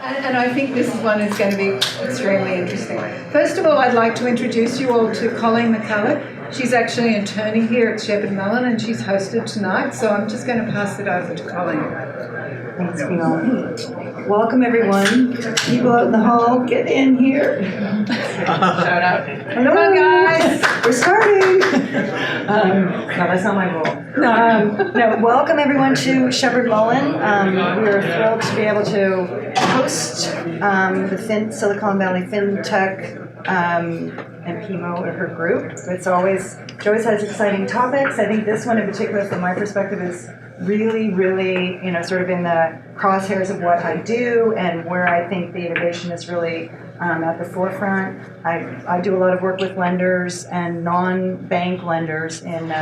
And I think this one is going to be extremely interesting. First of all, I'd like to introduce you all to Colleen McCullough. She's actually an attorney here at Shepherd Mullen, and she's hosted tonight, so I'm just going to pass it over to Colleen. Thanks, Mel. Welcome, everyone. People out in the hall, get in here. Shout out. Hello, guys. We're starting. No, that's not my role. No, welcome, everyone, to Shepherd Mullen. We're thrilled to be able to host the Silicon Valley FinTech and PMO at her group. She always has exciting topics. I think this one in particular, from my perspective, is really, sort of in the crosshairs of what I do and where I think the innovation is really at the forefront. I do a lot of work with lenders and non-bank lenders in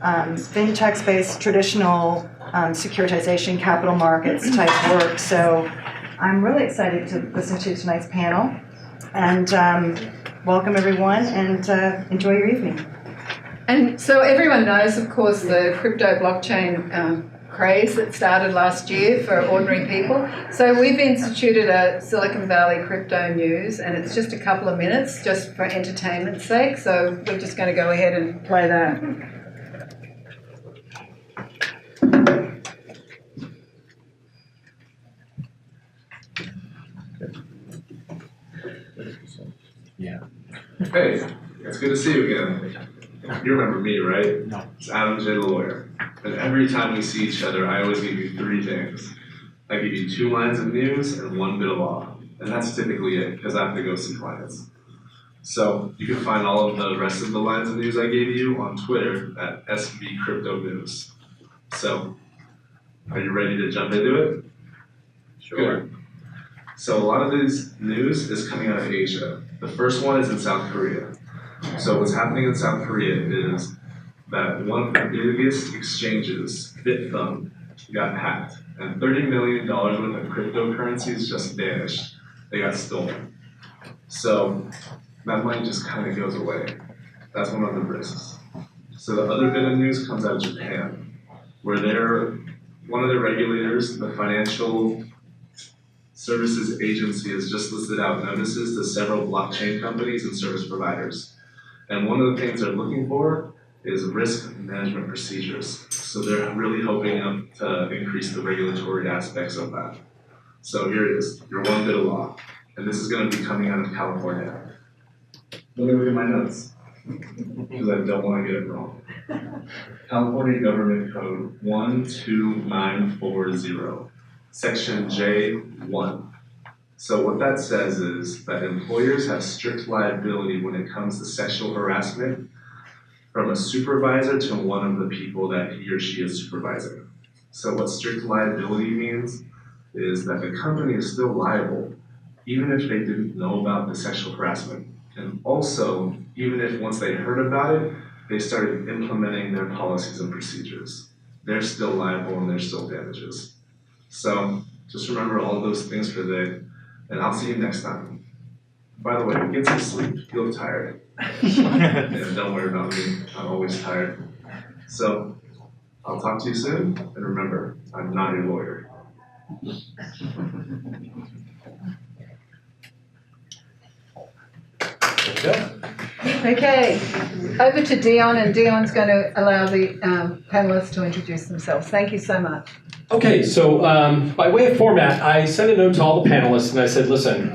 FinTech space, traditional securitization, capital markets type work. So I'm really excited to listen to tonight's panel. And welcome, everyone, and enjoy your evening. And so everyone knows, of course, the crypto blockchain craze that started last year for ordinary people. So we've instituted a Silicon Valley crypto news, and it's just a couple of minutes just for entertainment's sake. So we're just going to go ahead and play that. Yeah. Hey, it's good to see you again. You remember me, right? No. It's Adam J. the lawyer. And every time we see each other, I always give you three things. I give you 2 lines of news and 1 bit of law. And that's typically it, because I have to go see clients. So you can find all of the rest of the lines of news I gave you on Twitter at SB Crypto News. So, are you ready to jump into it? Sure. Good. So a lot of this news is coming out of Asia. The first one is in South Korea. So what's happening in South Korea is that one of the biggest exchanges, BitThumb, got hacked, and $30 million worth of cryptocurrencies just vanished. They got stolen. So that money just kind of goes away. That's one of the risks. So the other bit of news comes out of Japan, where one of their regulators, the Financial Services Agency, has just listed out notices to several blockchain companies and service providers. And one of the things they're looking for is risk management procedures. So they're really hoping to increase the regulatory aspects of that. So here it is, your 1 bit of law. And this is going to be coming out of California. Let me look at my notes, because I don't want to get it wrong. California Government Code 12940, Section J1. So what that says is that employers have strict liability when it comes to sexual harassment from a supervisor to one of the people that he or she is supervising. So what strict liability means is that the company is still liable even if they didn't know about the sexual harassment. And also, even if once they heard about it, they started implementing their policies and procedures. They're still liable and there's still damages. So just remember all those things for today. And I'll see you next time. By the way, get some sleep. You look tired. Yeah, don't worry about me. I'm always tired. So I'll talk to you soon. And remember, I'm not your lawyer. Okay, over to Dion, and Dion's going to allow the panelists to introduce themselves. Thank you so much. Okay, so by way of format, I sent a note to all the panelists and I said, listen,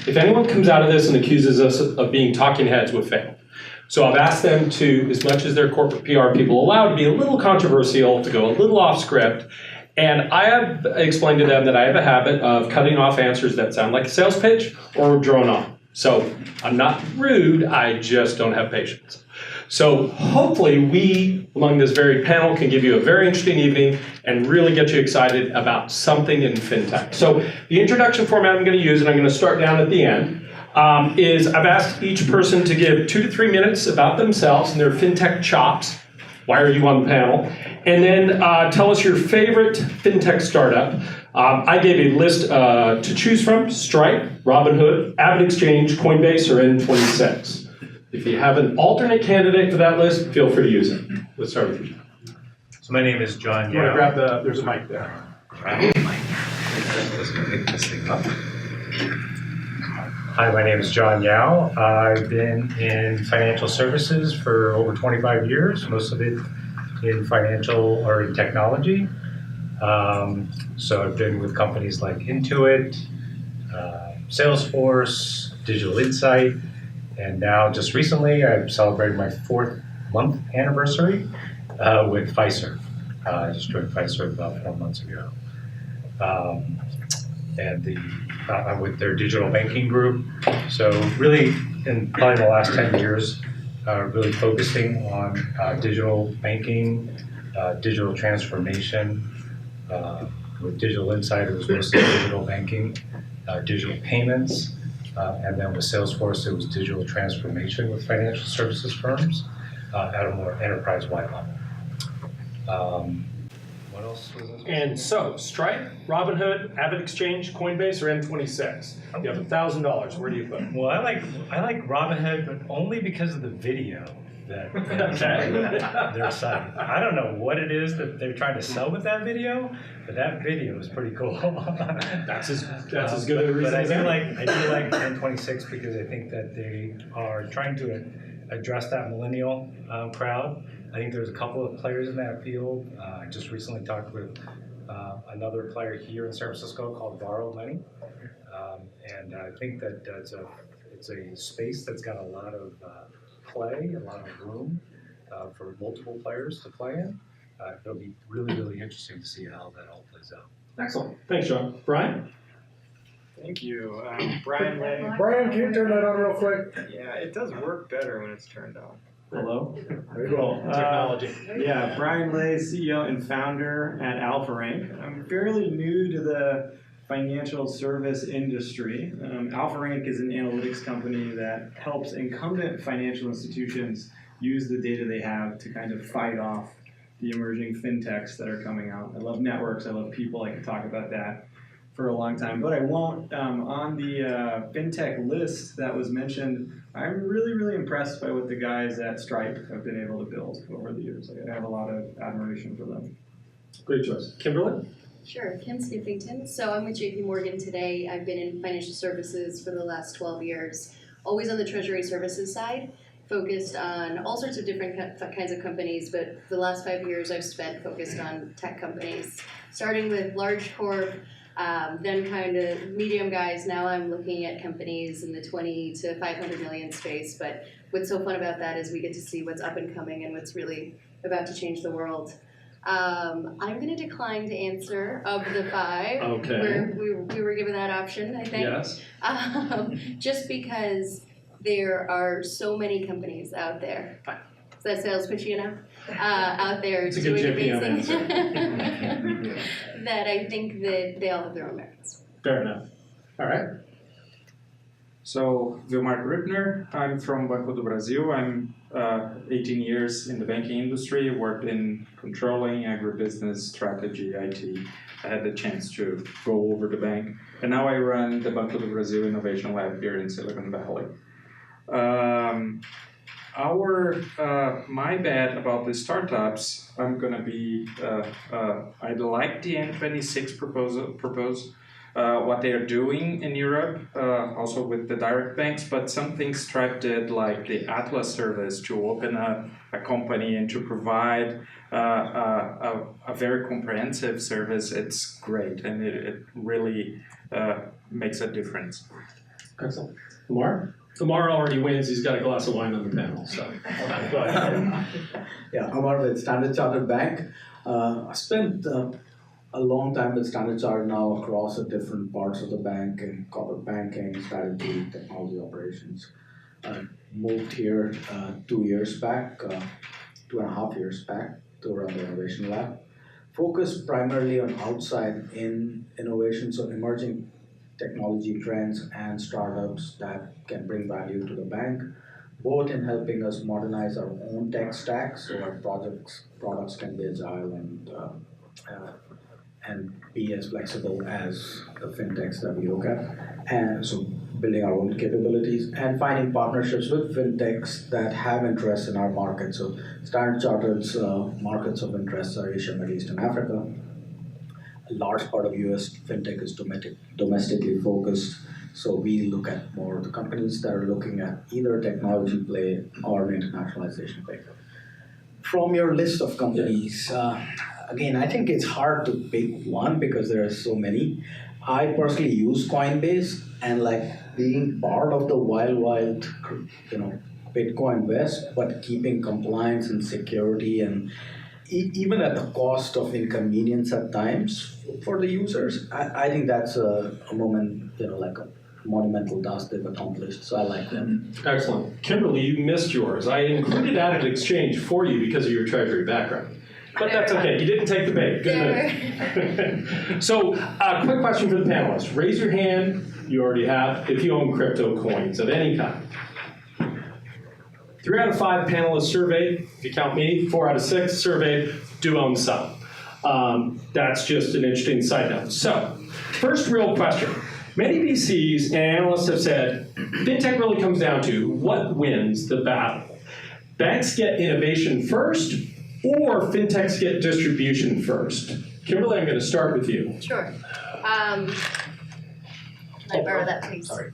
if anyone comes out of this and accuses us of being talking heads, we've failed. So I've asked them to, as much as their corporate PR people allow, to be a little controversial, to go a little off script. And I have explained to them that I have a habit of cutting off answers that sound like a sales pitch or drone on. So I'm not rude, I just don't have patience. So hopefully we, among this very panel, can give you a very interesting evening and really get you excited about something in FinTech. So the introduction format I'm going to use, and I'm going to start down at the end, is I've asked each person to give 2 to 3 minutes about themselves and their FinTech chops. Why are you on the panel? And then tell us your favorite FinTech startup. I gave a list to choose from: Stripe, Robinhood, AvidXchange, Coinbase, or N26. If you have an alternate candidate for that list, feel free to use it. Let's start with you. So my name is John You want Yao. to grab there's a mic there. Let's go pick this thing up. Hi, my name is John Yao. I've been in financial services for over 25 years, most of it in financial or in technology. So I've been with companies like Intuit, Salesforce, Digital Insight, and now just recently I've celebrated my 4th month anniversary with Fiserv. I just joined Fiserv about 4 months ago. And I'm with their digital banking group. So really, in probably the last 10 years, really focusing on digital banking, digital transformation. With Digital Insight, it was mostly digital banking, digital payments, and then with Salesforce, it was digital transformation with financial services firms at a more enterprise-wide level. What else was this? And so, Stripe, Robinhood, AvidXchange, Coinbase, or N26? You have $1,000. Where do you put it? Well, I like Robinhood, but only because of the video that their site. I don't know what it is that they're trying to sell with that video, but that video is pretty cool. That's as good a reason But as I any. do like N26 because I think that they are trying to address that millennial crowd. I think there's a couple of players in that field. I just recently talked with another player here in San Francisco called Borrow Money, and I think that it's a space that's got a lot of play, a lot of room for multiple players to play in. It'll be really, really interesting to see how that all plays out. Excellent. Thanks, John. Brian? Thank you. Brian Lay. Brian, can you turn that on real quick? Yeah, it does work better when it's turned on. Hello? Cool. Technology. Yeah, Brian Lay, CEO and founder at Alpha Rank. I'm fairly new to the financial service industry. Alpha Rank is an analytics company that helps incumbent financial institutions use the data they have to kind of fight off the emerging fintechs that are coming out. I love networks, I love people, I could talk about that for a long time, but I won't. On the fintech list that was mentioned, I'm really, really impressed by what the guys at Stripe have been able to build over the years. I have a lot of admiration for them. Great choice. Kimberly? Sure, Kim Skiffington. So I'm with JP Morgan today. I've been in financial services for the last 12 years, always on the Treasury services side, focused on all sorts of different kinds of companies, but for the last 5 years I've spent focused on tech companies, starting with large corp, then kind of medium guys. Now I'm looking at companies in the 20 to 500 million space, but what's so fun about that is we get to see what's up and coming and what's really about to change the world. I'm going to decline to answer of the 5. Okay. We were given that option, I think. Yes. Just because there are so many companies out there. Is that sales pitchy enough? Out there It's a good doing JPM amazing answer. that I think that they all have their own merits. Fair enough. All right. So, Vilmar Ripner, I'm from Banco do Brasil. I'm 18 years in the banking industry, worked in controlling, agribusiness, strategy, IT. I had the chance to go over the bank. And now I run the Banco do Brasil Innovation Lab here in Silicon Valley. My bad about the startups, I'm gonna be, I like the N26 proposal, what they are doing in Europe, also with the direct banks, but some things Stripe did, like the Atlas service, to open up a company and to provide a very comprehensive service. It's great, and it really makes a difference. Excellent. Lamar? Lamar already wins. He's got a glass of wine on the panel, so go ahead. Yeah, Amar with Standard Chartered Bank. I spent a long time with Standard Chartered now across the different parts of the bank in corporate banking, strategy, technology operations. Moved here 2 years back, 2.5 years back to run the innovation lab. Focused primarily on outside in innovation, so emerging technology trends and startups that can bring value to the bank, both in helping us modernize our own tech stack so our products can be agile and be as flexible as the fintechs that we look at. And so building our own capabilities and finding partnerships with fintechs that have interest in our market. So Standard Chartered's markets of interest are Asia, Middle East, and Africa. a large part of US FinTech is domestically focused. So we look at more of the companies that are looking at either technology play or an internationalization play. From your list of companies, again, I think it's hard to pick one because there are so many. I personally use Coinbase, and like being part of the wild, Bitcoin West, but keeping compliance and security and even at the cost of inconvenience at times for the users, I think that's a moment, like a monumental task they've accomplished. So I like them. Excellent. Kimberly, you missed yours. I included Added Exchange for you because of your treasury background. But that's okay. You didn't take the bait. Good move. So, quick question for the panelists. Raise your hand. You already have. If you own crypto coins of any kind. 3 out of 5 panelists surveyed, if you count me, 4 out of 6 surveyed, do own some. That's just an interesting side note. So, first real question. Many VCs and analysts have said, FinTech really comes down to what wins the battle. Banks get innovation first, or FinTechs get distribution first? Kimberly, I'm going to start with you. Sure. Can I borrow that, please? Sorry.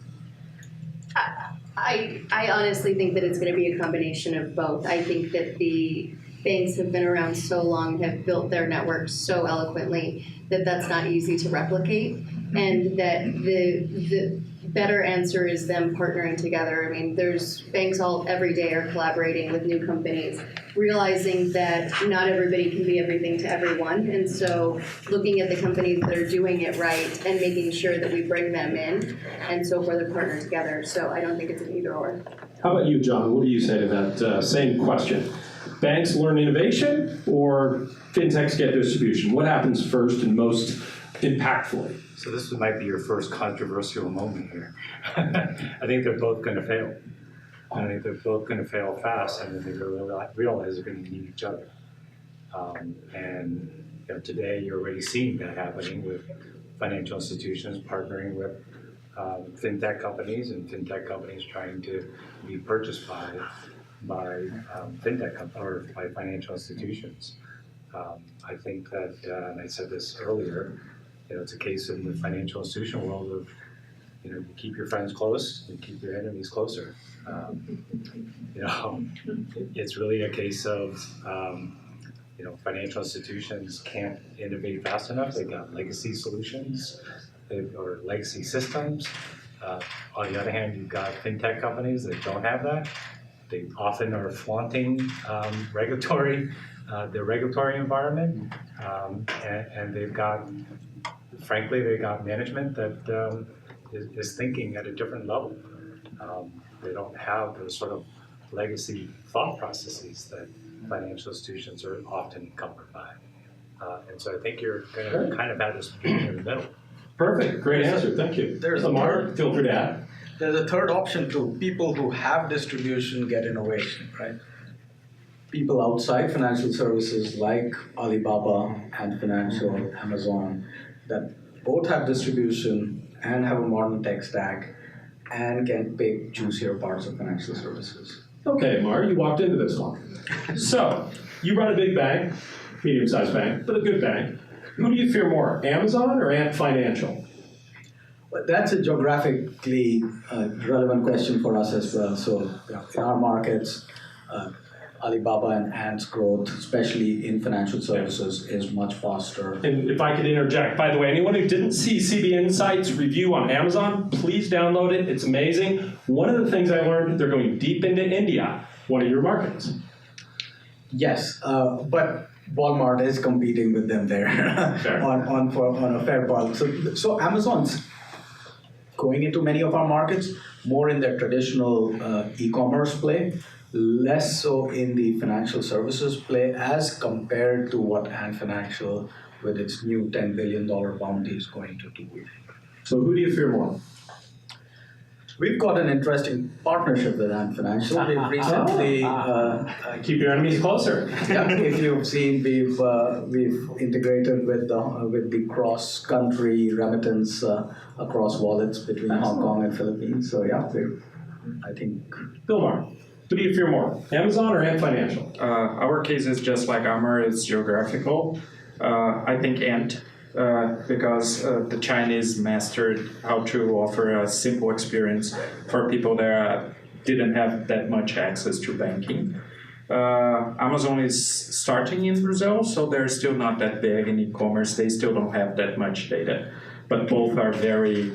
I honestly think that it's going to be a combination of both. I think that the banks have been around so long, have built their networks so eloquently that that's not easy to replicate, and that the better answer is them partnering together. I mean, there's banks every day are collaborating with new companies, realizing that not everybody can be everything to everyone, and so looking at the companies that are doing it right and making sure that we bring them in, and so forth, and partner together. So I don't think it's an either or. How about you, John? What do you say to that same question? Banks learn innovation, or FinTechs get distribution? What happens first and most impactfully? So this might be your first controversial moment here. I think they're both going to fail. I think they're both going to fail fast, and then they're going to realize they're going to need each other. And today you're already seeing that happening with financial institutions partnering with FinTech companies, and FinTech companies trying to be purchased by FinTech or by financial institutions. I think that, and I said this earlier, it's a case in the financial institution world of, you keep your friends close and keep your enemies closer. It's really a case of, financial institutions can't innovate fast enough. They've got legacy solutions or legacy systems. On the other hand, you've got FinTech companies that don't have that. They often are flaunting their regulatory environment, and they've got management that is thinking at a different level. They don't have those sort of legacy thought processes that financial institutions are often encumbered by. And so I think you're going to kind of have this meeting in the middle. Perfect. Great answer. Thank you. Lamar, feel free to add. There's a third option too. People who have distribution get innovation, right? People outside financial services like Alibaba and Financial, Amazon, that both have distribution and have a modern tech stack and can pick juicier parts of financial services. Okay, Mar, you walked into this one. So, you run a big bank, medium-sized bank, but a good bank. Who do you fear more, Amazon or Ant Financial? Well, that's a geographically relevant question for us as well. So, in our markets, Alibaba and Ant's growth, especially in financial services, is much faster. And if I could interject, by the way, anyone who didn't see CB Insight's review on Amazon, please download it. It's amazing. One of the things I learned, they're going deep into India, one of your markets. Yes, but Walmart is competing with them there on a fair part. So Amazon's going into many of our markets, more in their traditional e-commerce play, less so in the financial services play as compared to what Ant Financial with its new $10 billion bounty is going to do. So who do you fear more? We've got an interesting partnership with Ant Financial. We've recently keep your enemies closer. Yeah, if you've seen, we've integrated with the cross-country remittance across wallets between Hong Kong and Philippines. So yeah, I think. Bilmar, who do you fear more, Amazon or Ant Financial? Our case is just like Amar, it's geographical. I think Ant because the Chinese mastered how to offer a simple experience for people that didn't have that much access to banking. Amazon is starting in Brazil, so they're still not that big in e-commerce. They still don't have that much data, but both are very,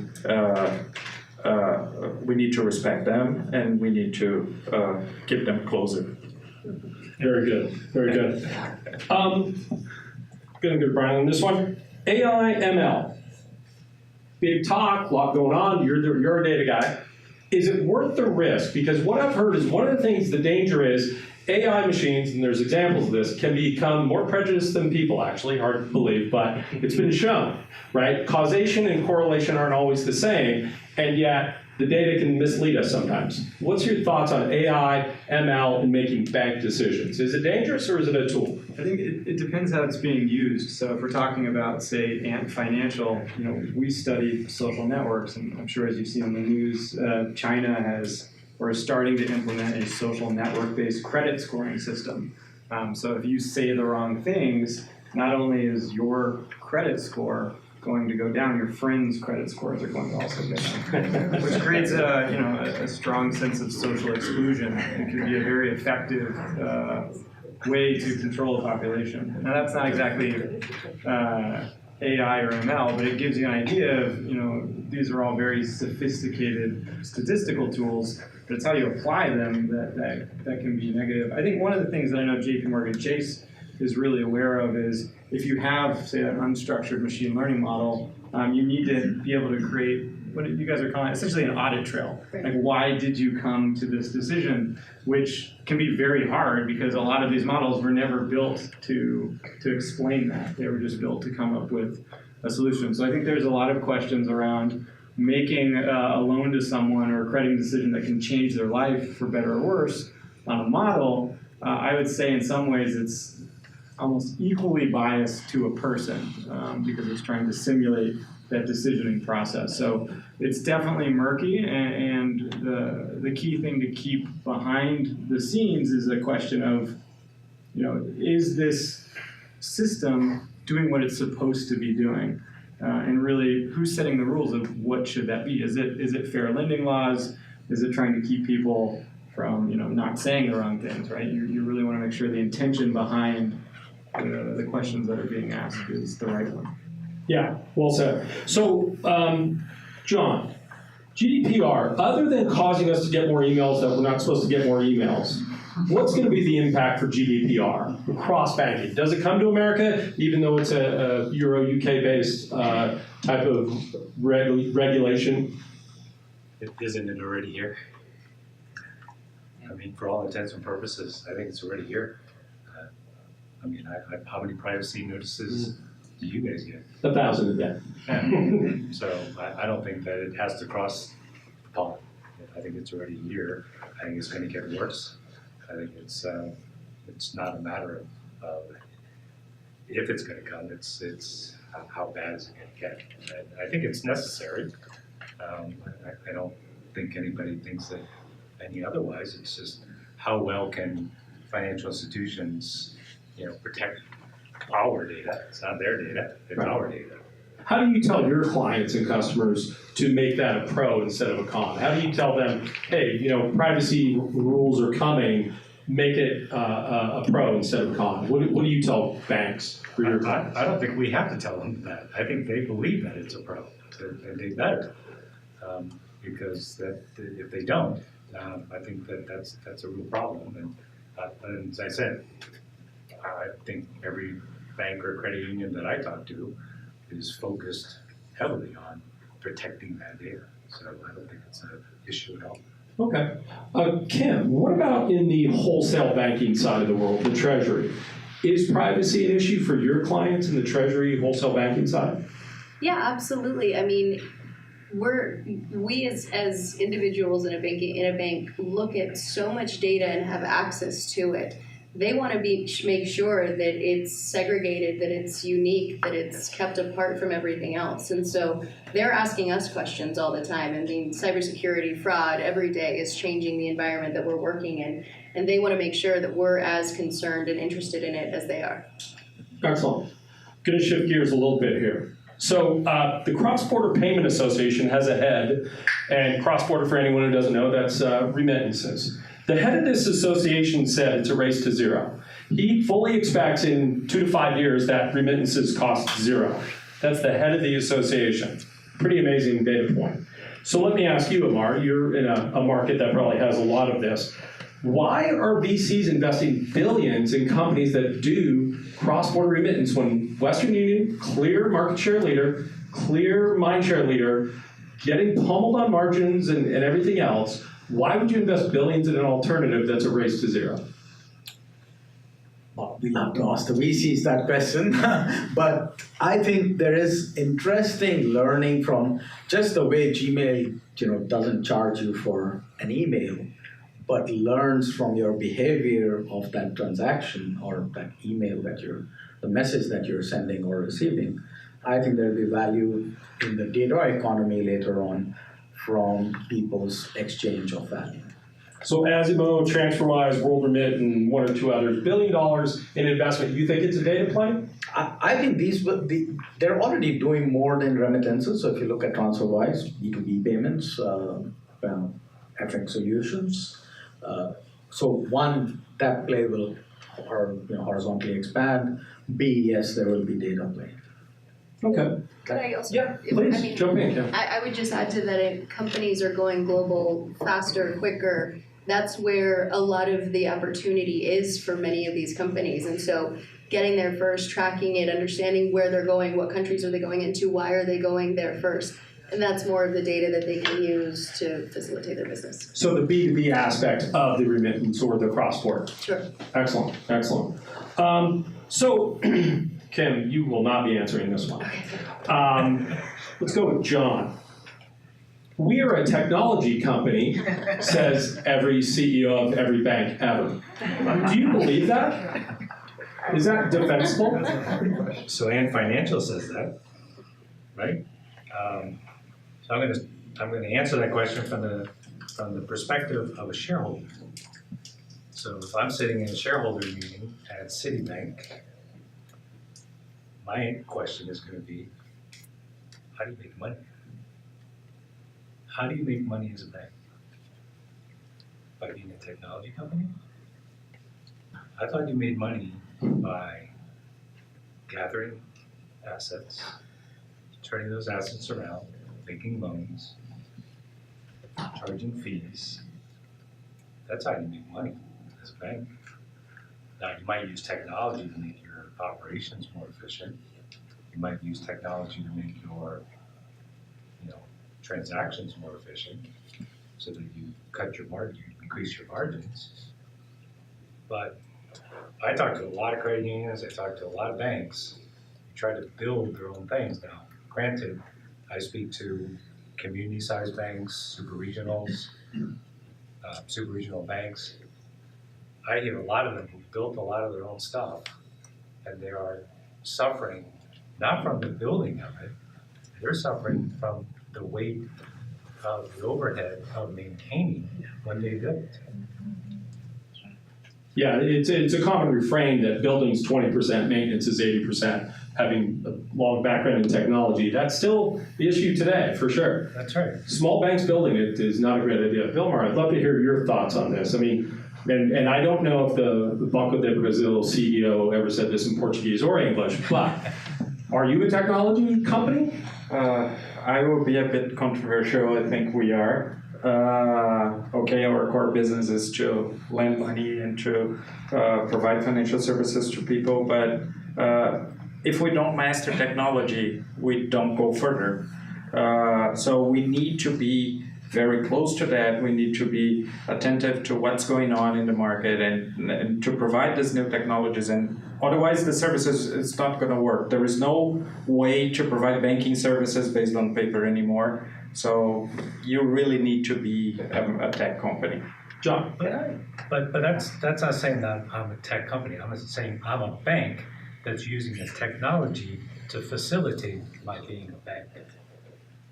we need to respect them and we need to keep them closer. Very good, very good. Gonna go to Brian on this one. AI, ML. Big talk, a lot going on. You're a data guy. Is it worth the risk? Because what I've heard is one of the things, the danger is AI machines, and there's examples of this, can become more prejudiced than people, actually, hard to believe, but it's been shown, right? Causation and correlation aren't always the same, and yet the data can mislead us sometimes. What's your thoughts on AI, ML, in making bank decisions? Is it dangerous or is it a tool? I think it depends how it's being used. So if we're talking about, say, Ant Financial, we study social networks, and I'm sure as you've seen on the news, China is starting to implement a social network-based credit scoring system. So if you say the wrong things, not only is your credit score going to go down, your friends' credit scores are going to also go down, which creates a strong sense of social exclusion. It could be a very effective way to control a population. Now that's not exactly AI or ML, but it gives you an idea of, these are all very sophisticated statistical tools, but it's how you apply them that can be negative. I think one of the things that I know JP Morgan Chase is really aware of is if you have, say, an unstructured machine learning model, you need to be able to create what you guys are calling essentially an audit trail. Like, why did you come to this decision? Which can be very hard because a lot of these models were never built to explain that. They were just built to come up with a solution. So I think there's a lot of questions around making a loan to someone or a credit decision that can change their life for better or worse on a model. I would say in some ways it's almost equally biased to a person because it's trying to simulate that decisioning process. So it's definitely murky, and the key thing to keep behind the scenes is a question of, is this system doing what it's supposed to be doing? And really, who's setting the rules of what should that be? Is it fair lending laws? Is it trying to keep people from not saying the wrong things, right? You really want to make sure the intention behind the questions that are being asked is the right one. Yeah, well said. So, John, GDPR, other than causing us to get more emails that we're not supposed to get more emails, what's going to be the impact for GDPR across banking? Does it come to America, even though it's a Euro-UK-based type of regulation? Isn't it already here? I mean, for all intents and purposes, I think it's already here. How many privacy notices do you guys get? 1,000 again. So I don't think that it has to cross the pond. I think it's already here. I think it's going to get worse. I think it's not a matter of if it's going to come. It's how bad is it going to get. And I think it's necessary. I don't think anybody thinks that any otherwise. It's just how well can financial institutions protect our data. It's not their data, it's our data. How do you tell your clients and customers to make that a pro instead of a con? How do you tell them, hey, privacy rules are coming, make it a pro instead of a con? What do you tell banks for your clients? I don't think we have to tell them that. I think they believe that it's a pro, and they better. Because if they don't, I think that's a real problem. And as I said, I think every bank or credit union that I talk to is focused heavily on protecting that data. So I don't think it's an issue at all. Okay. Kim, what about in the wholesale banking side of the world, the Treasury? Is privacy an issue for your clients in the Treasury wholesale banking side? Yeah, absolutely. I mean, we as individuals in a bank look at so much data and have access to it. They want to make sure that it's segregated, that it's unique, that it's kept apart from everything else. And so they're asking us questions all the time. I mean, cybersecurity, fraud, every day is changing the environment that we're working in. And they want to make sure that we're as concerned and interested in it as they are. Excellent. Going to shift gears a little bit here. So the Cross-Border Payment Association has a head, and cross-border, for anyone who doesn't know, that's remittances. The head of this association said it's a race to zero. He fully expects in 2 to 5 years that remittances cost zero. That's the head of the association. Pretty amazing data point. So let me ask you, Amar, you're in a market that probably has a lot of this. Why are VCs investing billions in companies that do cross-border remittance when Western Union, clear market share leader, clear mind share leader, getting pummeled on margins and everything else? Why would you invest billions in an alternative that's a race to zero? Well, we'll have to ask the VCs that question, but I think there is interesting learning from just the way Gmail, doesn't charge you for an email, but learns from your behavior of that transaction or that email the message that you're sending or receiving. I think there'll be value in the data economy later on from people's exchange of value. So Azimo, TransferWise, WorldRemit, and 1 or 2 others, $1 billion in investment. You think it's a data play? I think they're already doing more than remittances. So if you look at TransferWise, B2B payments, FX solutions. So one, that play will horizontally expand. B, yes, there will be data play. Okay. Could I also? Yeah, please, jump in, Kim. I would just add to that, if companies are going global faster, quicker, that's where a lot of the opportunity is for many of these companies. And so getting there first, tracking it, understanding where they're going, what countries are they going into, why are they going there first? And that's more of the data that they can use to facilitate their business. So the B2B aspect of the remittance or the cross-border. Sure. Excellent, excellent. So, Kim, you will not be answering this one. Let's go with John. We are a technology company, says every CEO of every bank ever. Do you believe that? Is that defensible? So Ant Financial says that, right? So I'm going to answer that question from the perspective of a shareholder. So if I'm sitting in a shareholder meeting at Citibank, my question is going to be, how do you make money? How do you make money as a bank? By being a technology company? I thought you made money by gathering assets, turning those assets around, making loans, charging fees. That's how you make money as a bank. Now, you might use technology to make your operations more efficient. You might use technology to make your transactions more efficient so that you cut your margin, you increase your margins. But I talked to a lot of credit unions, I talked to a lot of banks who try to build their own things. Now, granted, I speak to community-sized banks, super regional banks. I hear a lot of them who built a lot of their own stuff, and they are suffering, not from the building of it, they're suffering from the weight of the overhead of maintaining when they build it. Yeah, it's a common refrain that building's 20%, maintenance is 80%. Having a long background in technology, that's still the issue today, for sure. That's right. Small banks building it is not a great idea. Vilmar, I'd love to hear your thoughts on this. I mean, and I don't know if the Banco de Brazil CEO ever said this in Portuguese or English, but are you a technology company? I will be a bit controversial. I think we are. Our core business is to lend money and to provide financial services to people, but if we don't master technology, we don't go further. So we need to be very close to that. We need to be attentive to what's going on in the market and to provide these new technologies. And otherwise, the services is not going to work. There is no way to provide banking services based on paper anymore. So you really need to be a tech company. John? But that's not saying that I'm a tech company. I'm saying I'm a bank that's using the technology to facilitate my being a bank.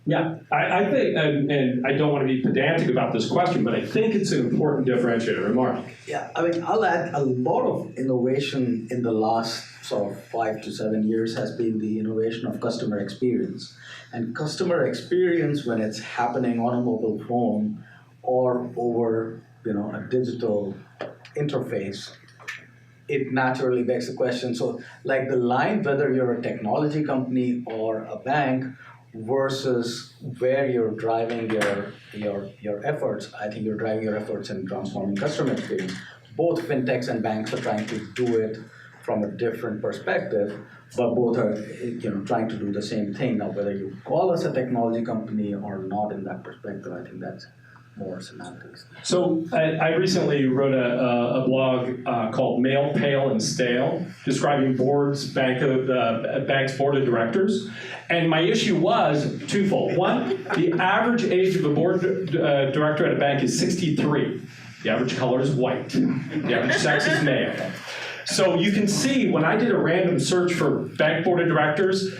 Yeah, I think, and I don't want to be pedantic about this question, but I think it's an important differentiator. Mark? Yeah, I mean, I'll add a lot of innovation in the last sort of 5 to 7 years has been the innovation of customer experience. And customer experience, when it's happening on a mobile phone or over, a digital interface, it naturally begs the question. So, like the line, whether you're a technology company or a bank versus where you're driving your efforts, I think you're driving your efforts in transforming customer experience. Both fintechs and banks are trying to do it from a different perspective, but both are trying to do the same thing. Now, whether you call us a technology company or not in that perspective, I think that's more semantics. So I recently wrote a blog called Male, Pale, and Stale, describing banks' board of directors. And my issue was twofold. One, the average age of a board director at a bank is 63. The average color is white. The average sex is male. So you can see when I did a random search for bank board of directors,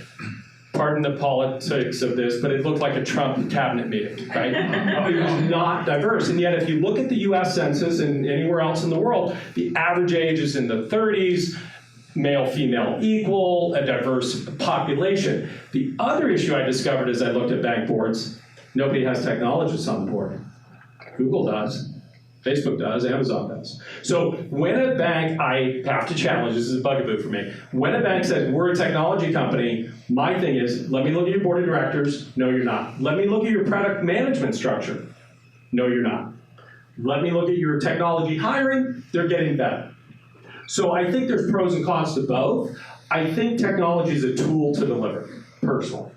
pardon the politics of this, but it looked like a Trump cabinet meeting, right? It was not diverse. And yet if you look at the US Census and anywhere else in the world, the average age is in the 30s, male, female equal, a diverse population. The other issue I discovered as I looked at bank boards, nobody has technologists on the board. Google does. Facebook does, Amazon does. So when a bank, I have to challenge, this is a bugaboo for me, when a bank says, we're a technology company, my thing is, let me look at your board of directors, no you're not. Let me look at your product management structure, no you're not. Let me look at your technology hiring, they're getting better. So I think there's pros and cons to both. I think technology is a tool to deliver, personally.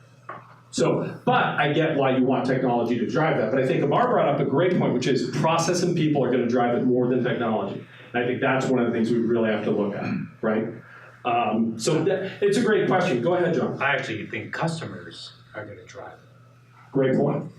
So, but I get why you want technology to drive that. But I think Amar brought up a great point, which is process and people are going to drive it more than technology. And I think that's one of the things we really have to look at, right? So it's a great question. Go ahead, John. I actually think customers are going to drive it. Great point.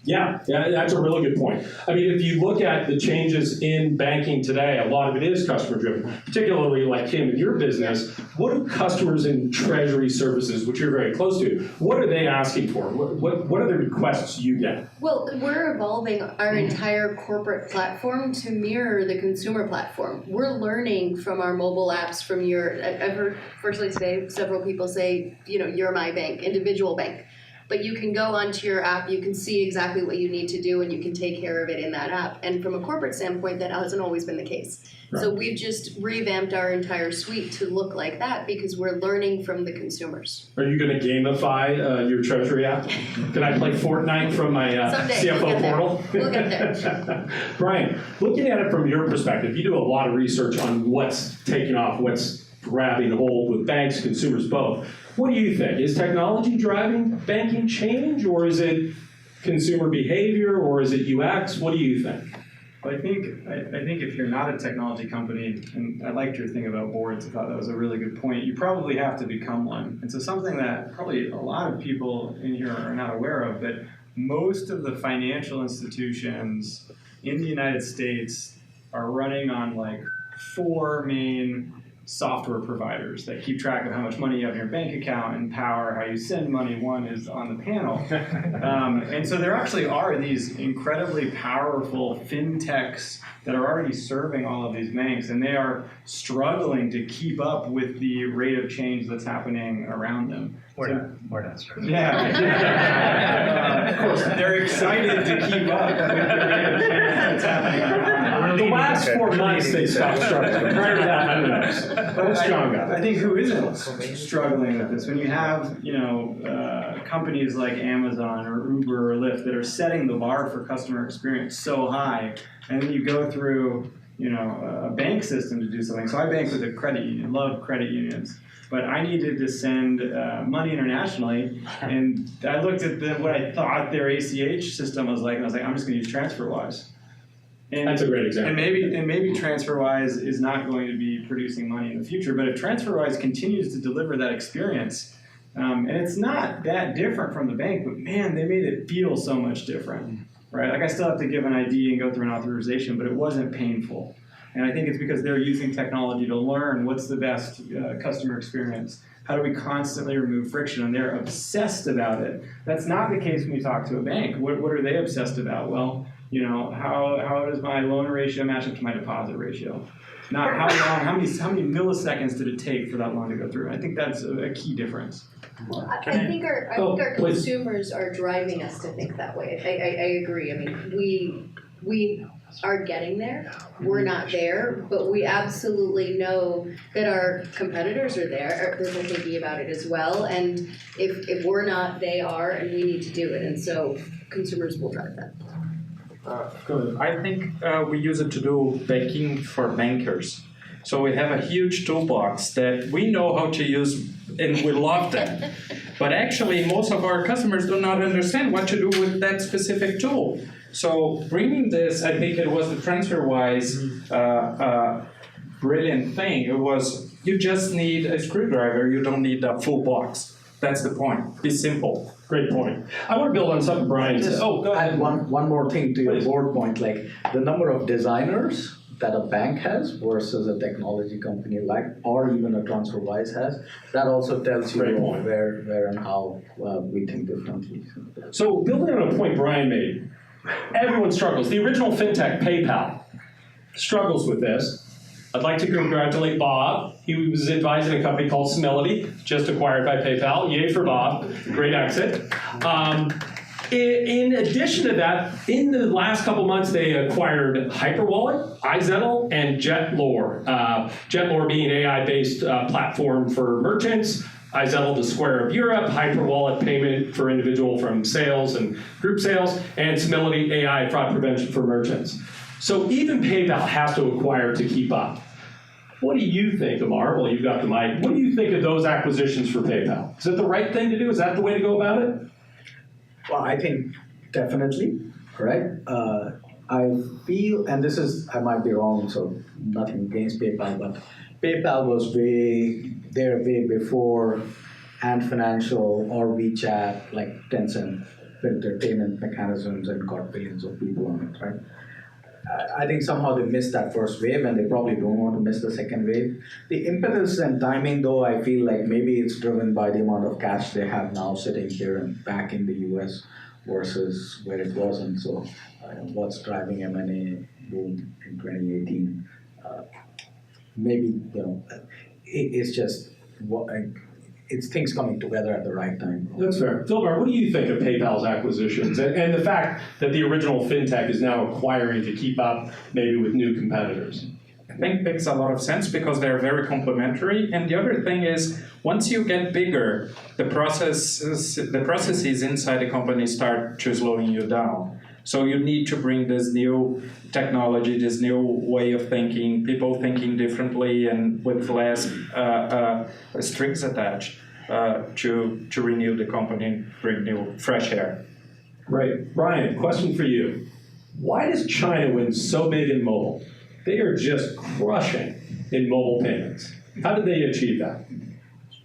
Yeah, that's a really good point. I mean, if you look at the changes in banking today, a lot of it is customer driven, particularly like Kim in your business. What do customers in Treasury services, which you're very close to, what are they asking for? What are the requests you get? Well, we're evolving our entire corporate platform to mirror the consumer platform. We're learning from our mobile apps, from I've heard virtually today several people say, you're my bank, individual bank. But you can go onto your app, you can see exactly what you need to do, and you can take care of it in that app. And from a corporate standpoint, that hasn't always been the case. Right. So we've just revamped our entire suite to look like that because we're learning from the consumers. Are you going to gamify your Treasury app? Can I play Fortnite from my CFO portal? We'll get there. Brian, looking at it from your perspective, you do a lot of research on what's taking off, what's grabbing hold with banks, consumers, both. What do you think? Is technology driving banking change, or is it consumer behavior, or is it UX? What do you think? Well, I think if you're not a technology company, and I liked your thing about boards, I thought that was a really good point, you probably have to become one. And so something that probably a lot of people in here are not aware of, but most of the financial institutions in the United States are running on like 4 main software providers that keep track of how much money you have in your bank account and power how you send money. One is on the panel. And so there actually are these incredibly powerful fintechs that are already serving all of these banks, and they are struggling to keep up with the rate of change that's happening around them. We're not struggling. Yeah. Of course, they're excited to keep up with the rate of change that's happening around them. The last 4 months they stopped struggling. Prior to that, I don't know. But what's John got? I think who isn't struggling with this? When you have, companies like Amazon or Uber or Lyft that are setting the bar for customer experience so high, and then you go through, a bank system to do something. So I bank with a credit union, love credit unions. But I needed to send money internationally, and I looked at what I thought their ACH system was like, and I was like, I'm just going to use TransferWise. And, that's a great example. And maybe TransferWise is not going to be producing money in the future, but if TransferWise continues to deliver that experience, and it's not that different from the bank, but man, they made it feel so much different, right? Like I still have to give an ID and go through an authorization, but it wasn't painful. And I think it's because they're using technology to learn what's the best customer experience. How do we constantly remove friction? And they're obsessed about it. That's not the case when you talk to a bank. What are they obsessed about? Well, You know, how does my loan ratio match up to my deposit ratio? Not how long, how many milliseconds did it take for that loan to go through? I think that's a key difference. I think our please. consumers are driving us to think that way. I agree. I mean, we are getting there. We're not there, but we absolutely know that our competitors are there. They're thinking about it as well. And if we're not, they are, and we need to do it. And so consumers will drive that. Good. I think we use it to do banking for bankers. So we have a huge toolbox that we know how to use and we love them. But actually, most of our customers do not understand what to do with that specific tool. So bringing this, I think it was the TransferWise brilliant thing. It was, you just need a screwdriver, you don't need a full box. That's the point. Be simple. Great point. I want to build on something Brian said. Oh, go ahead. Add one more thing to your board point, like the number of designers that a bank has versus a technology company like, or even a TransferWise has, that also tells you where and how we think differently. So building on a point Brian made, everyone struggles. The original FinTech, PayPal, struggles with this. I'd like to congratulate Bob. He was advising a company called Simility, just acquired by PayPal. Yay for Bob. Great exit. In addition to that, in the last couple months, they acquired Hyperwallet, iZettle, and Jetlore. Jetlore being an AI-based platform for merchants, iZettle, the Square of Europe, Hyperwallet payment for individual from sales and group sales, and Simility AI fraud prevention for merchants. So even PayPal has to acquire to keep up. What do you think, Amar? Well, you've got the mic. What do you think of those acquisitions for PayPal? Is it the right thing to do? Is that the way to go about it? Well, I think definitely, right? I feel, and this is, I might be wrong, so nothing against PayPal, but PayPal was way before Ant Financial or WeChat, like Tencent, built their payment mechanisms and got billions of people on it, right? I think somehow they missed that first wave, and they probably don't want to miss the second wave. The impetus and timing, though, I feel like maybe it's driven by the amount of cash they have now sitting here and back in the US versus where it wasn't. So what's driving M&A boom in 2018? Maybe, it's just it's things coming together at the right time. That's fair. Philbar, what do you think of PayPal's acquisitions and the fact that the original FinTech is now acquiring to keep up maybe with new competitors? I think it makes a lot of sense because they're very complementary. And the other thing is, once you get bigger, the processes inside the company start to slowing you down. So you need to bring this new technology, this new way of thinking, people thinking differently and with less strings attached to renew the company and bring new fresh air. Right. Brian, question for you. Why does China win so big in mobile? They are just crushing in mobile payments. How did they achieve that?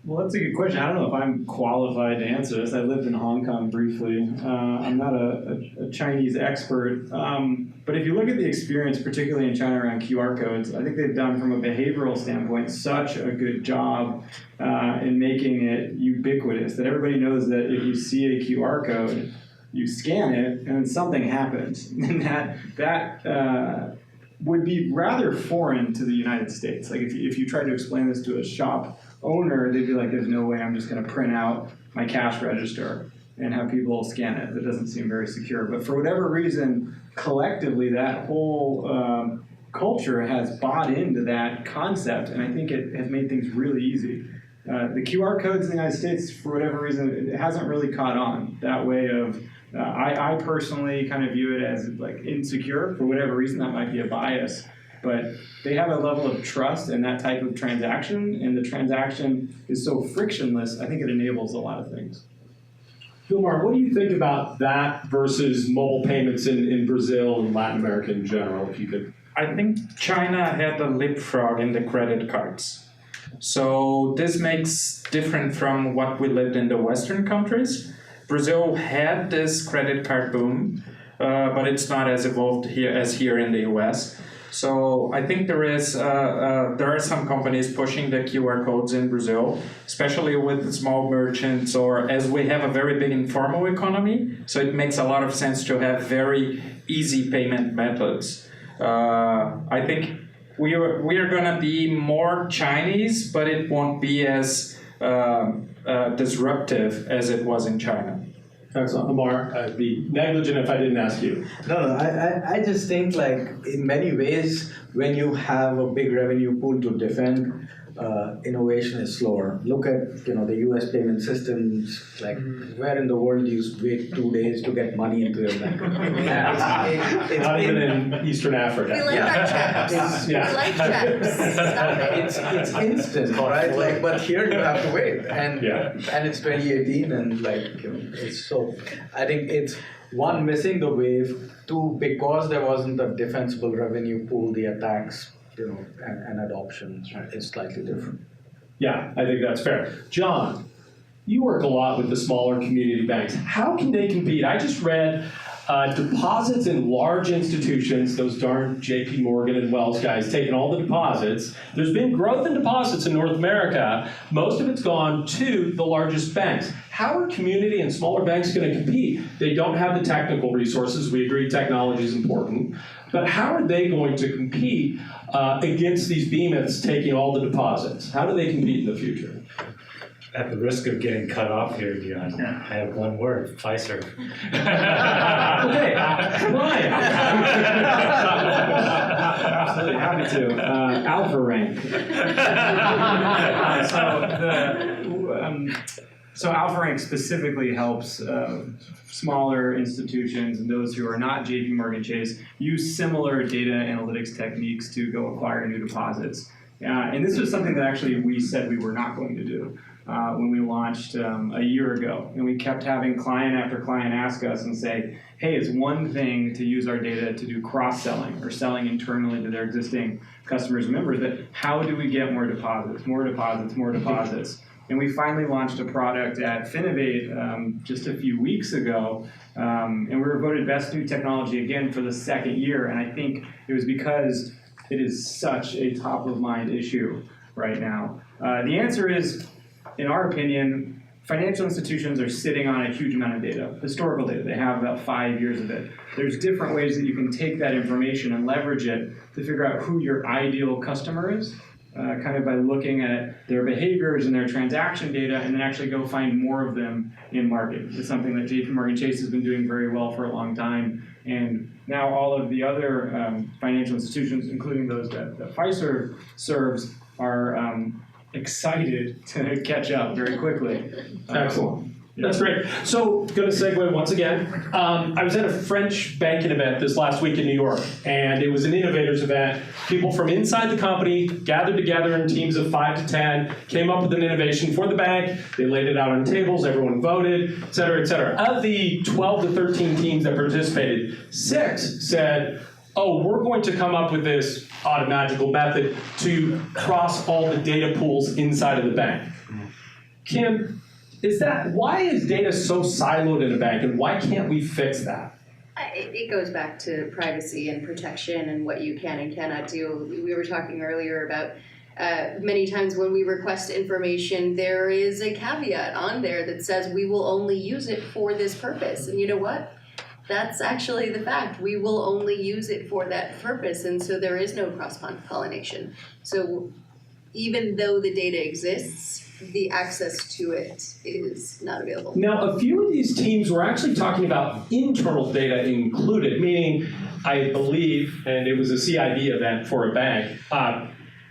Well, that's a good question. I don't know if I'm qualified to answer this. I lived in Hong Kong briefly. I'm not a Chinese expert. But if you look at the experience, particularly in China around QR codes, I think they've done, from a behavioral standpoint, such a good job in making it ubiquitous that everybody knows that if you see a QR code, you scan it and something happens. And that would be rather foreign to the United States. Like if you tried to explain this to a shop owner, they'd be like, there's no way I'm just going to print out my cash register and have people scan it. That doesn't seem very secure. But for whatever reason, collectively, that whole culture has bought into that concept, and I think it has made things really easy. The QR codes in the United States, for whatever reason, it hasn't really caught on. That way of, I personally kind of view it as like insecure. For whatever reason, that might be a bias. But they have a level of trust in that type of transaction, and the transaction is so frictionless, I think it enables a lot of things. Vilmar, what do you think about that versus mobile payments in Brazil and Latin America in general, if you could? I think China had a leapfrog in the credit cards. So this makes different from what we lived in the Western countries. Brazil had this credit card boom, but it's not as evolved here as here in the US. So I think there are some companies pushing the QR codes in Brazil, especially with the small merchants, or as we have a very big informal economy, so it makes a lot of sense to have very easy payment methods. I think we are gonna be more Chinese, but it won't be as disruptive as it was in China. Excellent. Amar, I'd be negligent if I didn't ask you. No, I just think like in many ways, when you have a big revenue pool to defend, innovation is slower. Look at the U.S. payment systems. Like, where in the world do you wait 2 days to get money into your bank? It's Not even in Eastern Africa. We like our checks. Yeah. We like checks. Stop it. it's instant, right? Like, but here you have to wait, and it's 2018, and it's so. I think it's one, missing the wave. Two, because there wasn't a defensible revenue pool, the attacks, and adoption is slightly different. Yeah, I think that's fair. John, you work a lot with the smaller community banks. How can they compete? I just read deposits in large institutions, those darn JP Morgan and Wells guys taking all the deposits. There's been growth in deposits in North America. Most of it's gone to the largest banks. How are community and smaller banks going to compete? They don't have the technical resources. We agree technology is important. But how are they going to compete against these behemoths taking all the deposits? How do they compete in the future? At the risk of getting cut off here, Dion, I have one word: Pfizer. Okay, Ryan. Absolutely happy to. Alpha rank. So Alpha rank specifically helps smaller institutions and those who are not JP Morgan Chase use similar data analytics techniques to go acquire new deposits. And this was something that actually we said we were not going to do when we launched a year ago. And we kept having client after client ask us and say, hey, it's one thing to use our data to do cross-selling or selling internally to their existing customers and members, but how do we get more deposits, more deposits, more deposits? And we finally launched a product at Finovate just a few weeks ago, and we were voted Best New Technology again for the second year. And I think it was because it is such a top-of-mind issue right now. The answer is, in our opinion, financial institutions are sitting on a huge amount of data, historical data. They have about 5 years of it. There's different ways that you can take that information and leverage it to figure out who your ideal customer is. Kind of by looking at their behaviors and their transaction data, and then actually go find more of them in market. It's something that JP Morgan Chase has been doing very well for a long time, and now all of the other financial institutions, including those that Pfizer serves, are excited to catch up very quickly. Excellent. That's great. So, going to segue once again. I was at a French banking event this last week in New York, and it was an innovators event. People from inside the company gathered together in teams of 5 to 10, came up with an innovation for the bank. They laid it out on tables. Everyone voted, et cetera, et cetera. Of the 12 to 13 teams that participated, 6 said, oh, we're going to come up with this automagical method to cross all the data pools inside of the bank. Kim, why is data so siloed in a bank, and why can't we fix that? It goes back to privacy and protection and what you can and cannot do. We were talking earlier about many times when we request information, there is a caveat on there that says we will only use it for this purpose. And you know what? That's actually the fact. We will only use it for that purpose, and so there is no cross-pollination. So even though the data exists, the access to it is not available. Now, a few of these teams were actually talking about internal data included, meaning, I believe, and it was a CIB event for a bank,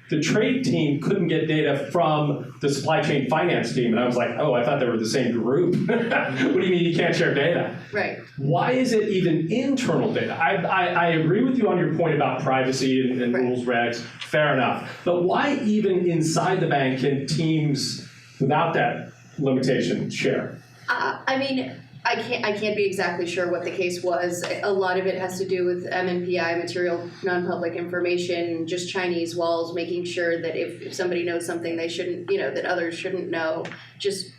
the trade team couldn't get data from the supply chain finance team. And I was like, oh, I thought they were the same group. What do you mean you can't share data? Right. Why is it even internal data? I agree with you on your point about privacy and right. rules, regs, fair enough. But why even inside the bank can teams without that limitation share? I can't be exactly sure what the case was. A lot of it has to do with MNPI, material non-public information, just Chinese walls, making sure that if somebody knows something they shouldn't, that others shouldn't know, just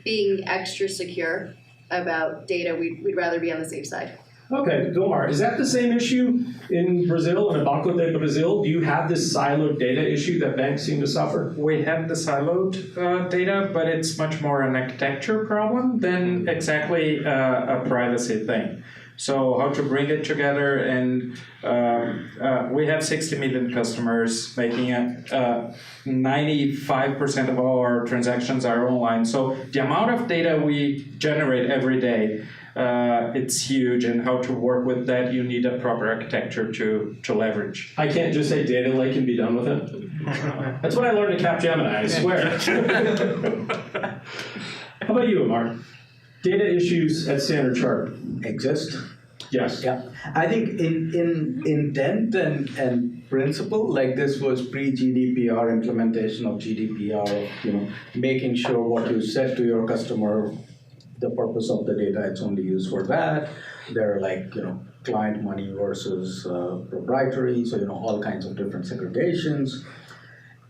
being extra secure about data. We'd rather be on the safe side. Okay, Vilmar, is that the same issue in Brazil, in Banco de Brazil? Do you have this siloed data issue that banks seem to suffer? We have the siloed data, but it's much more an architecture problem than exactly a privacy thing. So how to bring it together, and we have 60 million customers, making it 95% of all our transactions are online. So the amount of data we generate every day, it's huge, and how to work with that, you need a proper architecture to leverage. I can't just say data lake and be done with it. That's what I learned at Capgemini, I swear. How about you, Mark? Data issues at Standard Chartered Exist? Yes. Yeah, I think in intent and principle, like this was pre-GDPR implementation of GDPR, making sure what you said to your customer, the purpose of the data, it's only used for that. There are client money versus proprietary, so all kinds of different segregations.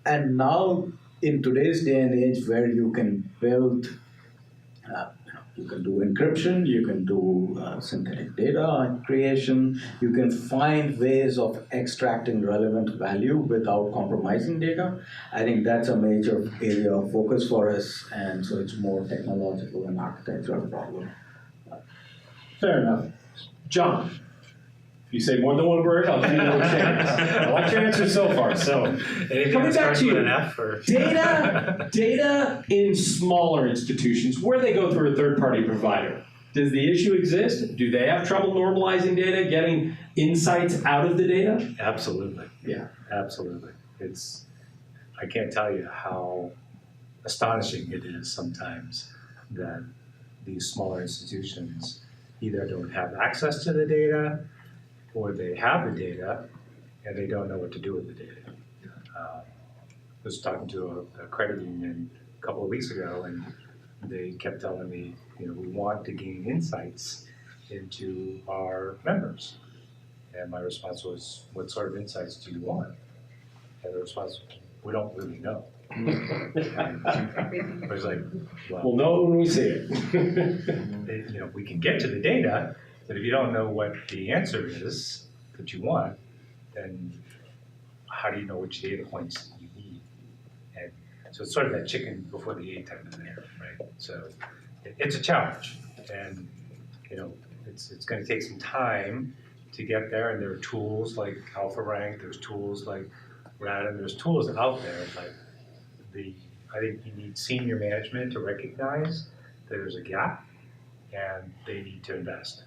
And now in today's day and age where you can build you can do encryption, you can do synthetic data creation, you can find ways of extracting relevant value without compromising data. I think that's a major area of focus for us, and so it's more technological and architectural problem. Fair enough. John, if you say more than one word, I'll give you another chance. I like your answer so far. So, coming back to you, data in smaller institutions where they go through a third-party provider. Does the issue exist? Do they have trouble normalizing data, getting insights out of the data? Absolutely. Yeah. Absolutely. I can't tell you how astonishing it is sometimes that these smaller institutions either don't have access to the data, or they have the data and they don't know what to do with the data. I was talking to a credit union a couple of weeks ago, and they kept telling me, we want to gain insights into our members. And my response was, what sort of insights do you want? And the response was, we don't really know. I was like, we'll know when we see it. We can get to the data, but if you don't know what the answer is that you want, then how do you know which data points you need? And so it's sort of that chicken before the egg type of thing, right? So it's a challenge, and it's going to take some time to get there. And there are tools like AlphaRank, there's tools like Radin, there's tools out there, but I think you need senior management to recognize that there's a gap, and they need to invest.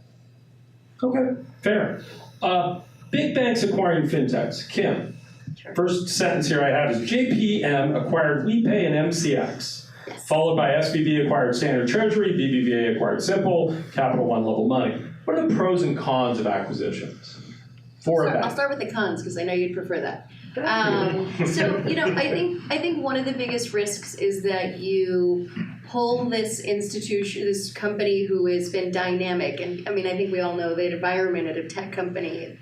Okay, fair. Big banks acquiring fintechs. Kim, first sentence here I have is JPM acquired WePay and MCX, followed by SVB acquired Standard Treasury, BBVA acquired Simple, Capital One Level Money. What are the pros and cons of acquisitions for a bank? I'll start with the cons because I know you'd prefer that. I think one of the biggest risks is that you pull this institution, this company who has been dynamic, and I think we all know the environment at a tech company,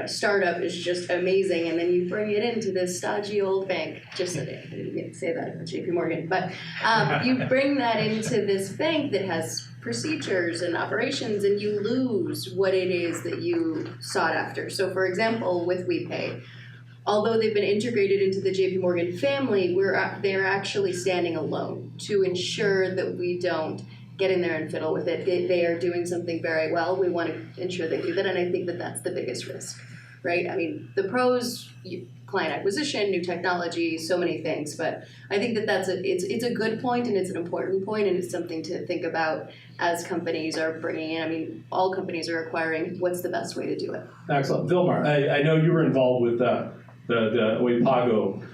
startup is just amazing, and then you bring it into this stodgy old bank. Just I didn't say that at JP Morgan, but you bring that into this bank that has procedures and operations, and you lose what it is that you sought after. So, for example, with WePay, although they've been integrated into the JP Morgan family, they're actually standing alone to ensure that we don't get in there and fiddle with it. They are doing something very well. We want to ensure they do that, and I think that that's the biggest risk, right? The pros, client acquisition, new technology, so many things, but I think that it's a good point, and it's an important point, and it's something to think about as companies are bringing in. All companies are acquiring. What's the best way to do it? Excellent. Vilmar, I know you were involved with the Oipago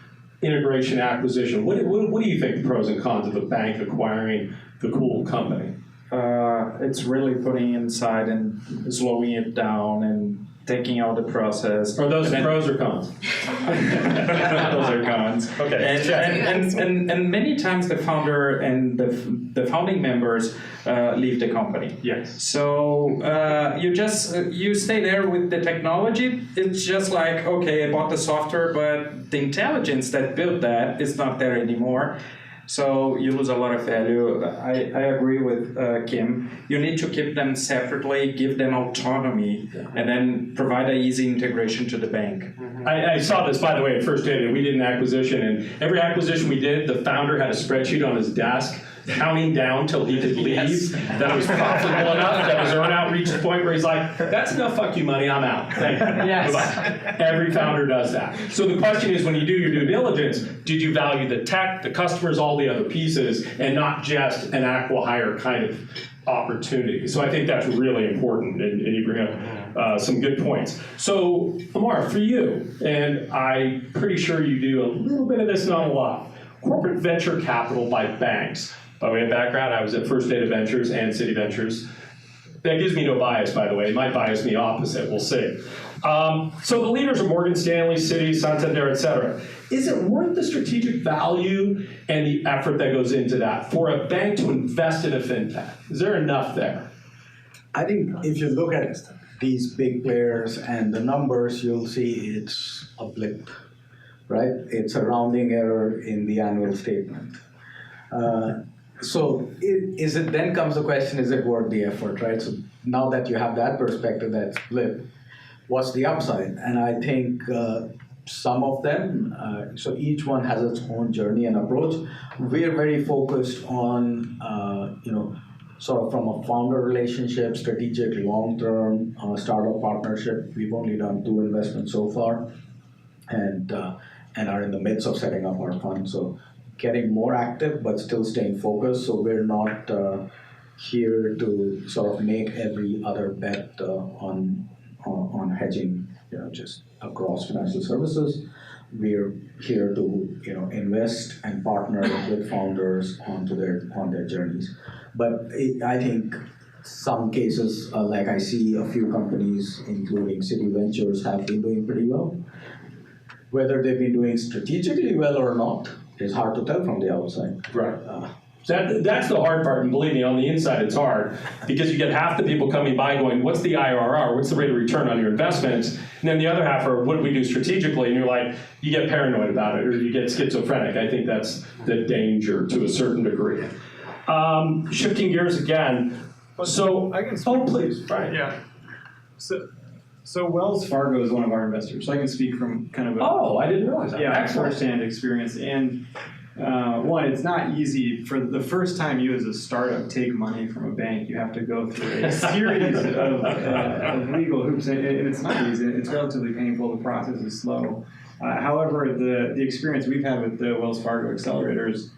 integration acquisition. What do you think the pros and cons of a bank acquiring the cool company? It's really putting inside and slowing it down and taking out the process. Are those pros or cons? Those are cons. Okay. And many times the founder and the founding members leave the company. Yes. So you stay there with the technology. It's just like, okay, I bought the software, but the intelligence that built that is not there anymore. So you lose a lot of value. I agree with Kim. You need to keep them separately, give them autonomy, and then provide an easy integration to the bank. I saw this, by the way, at First Data. We did an acquisition, and every acquisition we did, the founder had a spreadsheet on his desk counting down till he could leave, that it was profitable enough, that his earn-out reached the point where he's like, that's enough fuck you money, I'm out. Thank you. Yes. Goodbye. Every founder does that. So the question is, when you do your due diligence, did you value the tech, the customers, all the other pieces, and not just an acqui-hire kind of opportunity? So I think that's really important, and you bring up some good points. So Amar, for you, and I'm pretty sure you do a little bit of this, not a lot, corporate venture capital by banks. By way of background, I was at First Data Ventures and City Ventures. That gives me no bias, by the way. It might bias me opposite, we'll see. So the leaders are Morgan Stanley, Citi, Santander, et cetera. Is it worth the strategic value and the effort that goes into that for a bank to invest in a fintech? Is there enough there? I think if you look at these big players and the numbers, you'll see it's a blip, right? It's a rounding error in the annual statement. So then comes the question, is it worth the effort, right? So now that you have that perspective, that blip, what's the upside? And I think some of them, so each one has its own journey and approach. We're very focused on, sort of from a founder relationship, strategic, long-term startup partnership. We've only done 2 investments so far, and are in the midst of setting up our fund. So getting more active, but still staying focused. So we're not here to sort of make every other bet on hedging, just across financial services. We're here to, invest and partner with founders on their journeys. But I think some cases, like I see a few companies, including City Ventures, have been doing pretty well. Whether they've been doing strategically well or not is hard to tell from the outside. Right. That's the hard part, and believe me, on the inside it's hard, because you get half the people coming by going, what's the IRR, what's the rate of return on your investments, and then the other half are, what do we do strategically, and you're like, you get paranoid about it, or you get schizophrenic. I think that's the danger to a certain degree. Shifting gears again, so, I can speak. oh please, right. Yeah. So Wells Fargo is one of our investors, so I can speak from kind of a I didn't realize that. Excellent. first-hand experience. And one, it's not easy for the first time you as a startup take money from a bank. You have to go through a series of legal hoops, and it's not easy. It's relatively painful. The process is slow. However, the experience we've had with the Wells Fargo accelerators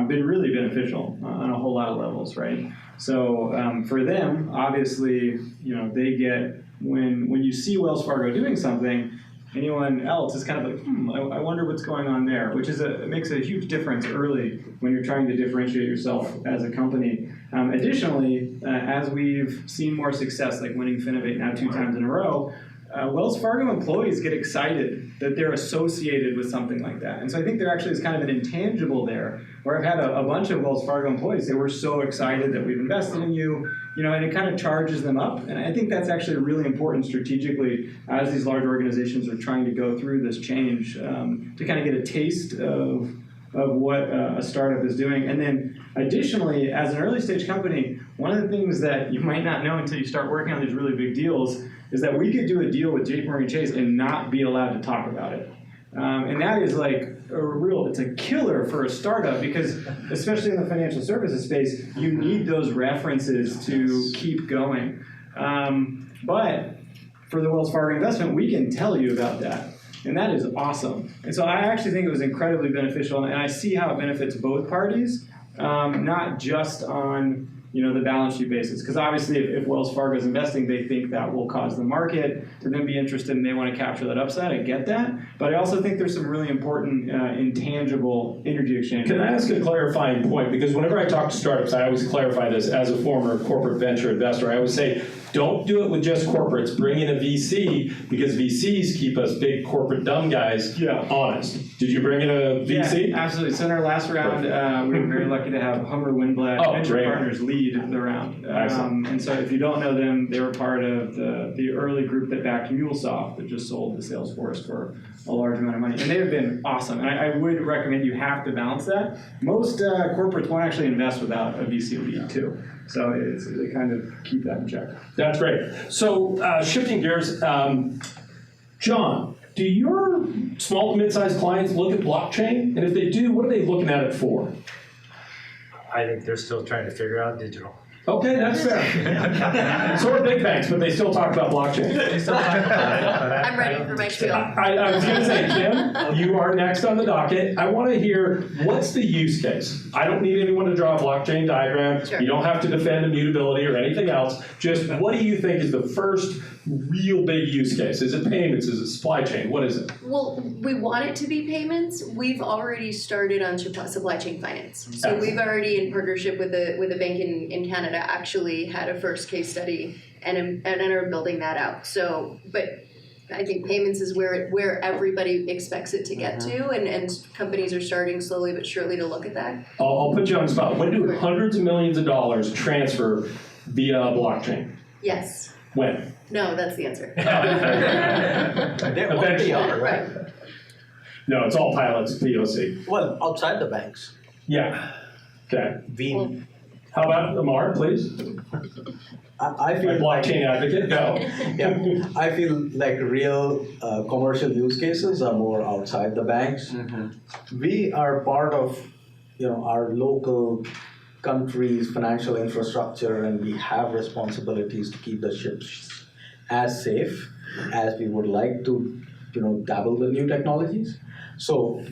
been really beneficial on a whole lot of levels, right? So for them, obviously, they get, when you see Wells Fargo doing something, anyone else is kind of like, I wonder what's going on there, which it makes a huge difference early when you're trying to differentiate yourself as a company. Additionally, as we've seen more success, like winning Finovate now 2 times in a row, Wells Fargo employees get excited that they're associated with something like that. And so I think there actually is kind of an intangible there, where I've had a bunch of Wells Fargo employees say, we're so excited that we've invested in you, and it kind of charges them up. And I think that's actually really important strategically as these large organizations are trying to go through this change, to kind of get a taste of what a startup is doing. And then additionally, as an early stage company, one of the things that you might not know until you start working on these really big deals is that we could do a deal with JPMorgan Chase and not be allowed to talk about it. And that is like it's a killer for a startup, because especially in the financial services space, you need those references to keep going. But for the Wells Fargo investment, we can tell you about that. And that is awesome. And so I actually think it was incredibly beneficial, and I see how it benefits both parties, not just on the balance sheet basis. Because obviously if Wells Fargo is investing, they think that will cause the market to then be interested and they want to capture that upside. I get that. But I also think there's some really important intangible energy exchange. Can I ask a clarifying point? Because whenever I talk to startups, I always clarify this as a former corporate venture investor. I always say, Don't do it with just corporates. Bring in a VC, because VCs keep us big corporate dumb guys honest. Did you bring in a VC? Yeah, absolutely. So in our last round, we were very lucky to have Humber Winblad Venture great. Partners lead the round. And so if you don't know them, they were part of the early group that backed MuleSoft that just sold to Salesforce for a large amount of money. And they have been awesome. And I would recommend you have to balance that. Most corporates won't actually invest without a VC lead too. So they kind of keep that in check. That's great. So shifting gears, John, do your small to mid-sized clients look at blockchain? And if they do, what are they looking at it for? I think they're still trying to figure out digital. Okay, that's fair. So are big banks, but they still talk about blockchain. I'm ready for my spiel. I was going to say, Kim, you are next on the docket. I want to hear, what's the use case? I don't need anyone to draw a blockchain diagram. Sure. You don't have to defend immutability or anything else. Just what do you think is the first real big use case? Is it payments? Is it supply chain? What is it? Well, we want it to be payments. We've already started on supply chain finance. So we've already, in partnership with a bank in Canada, actually had a first case study and are building that out. So, but I think payments is where everybody expects it to get to, and companies are starting slowly but surely to look at that. I'll put you on the spot. When do hundreds of millions of dollars transfer via a blockchain? Yes. When? No, that's the answer. Eventually. Right. No, it's all pilots, POC. Well, outside the banks. Yeah. Okay. Well, How about Amar, please? I feel My blockchain advocate, go. Yeah, I feel like real commercial use cases are more outside the banks. We are part of, our local country's financial infrastructure, and we have responsibilities to keep the ships as safe as we would like to, dabble the new technologies. So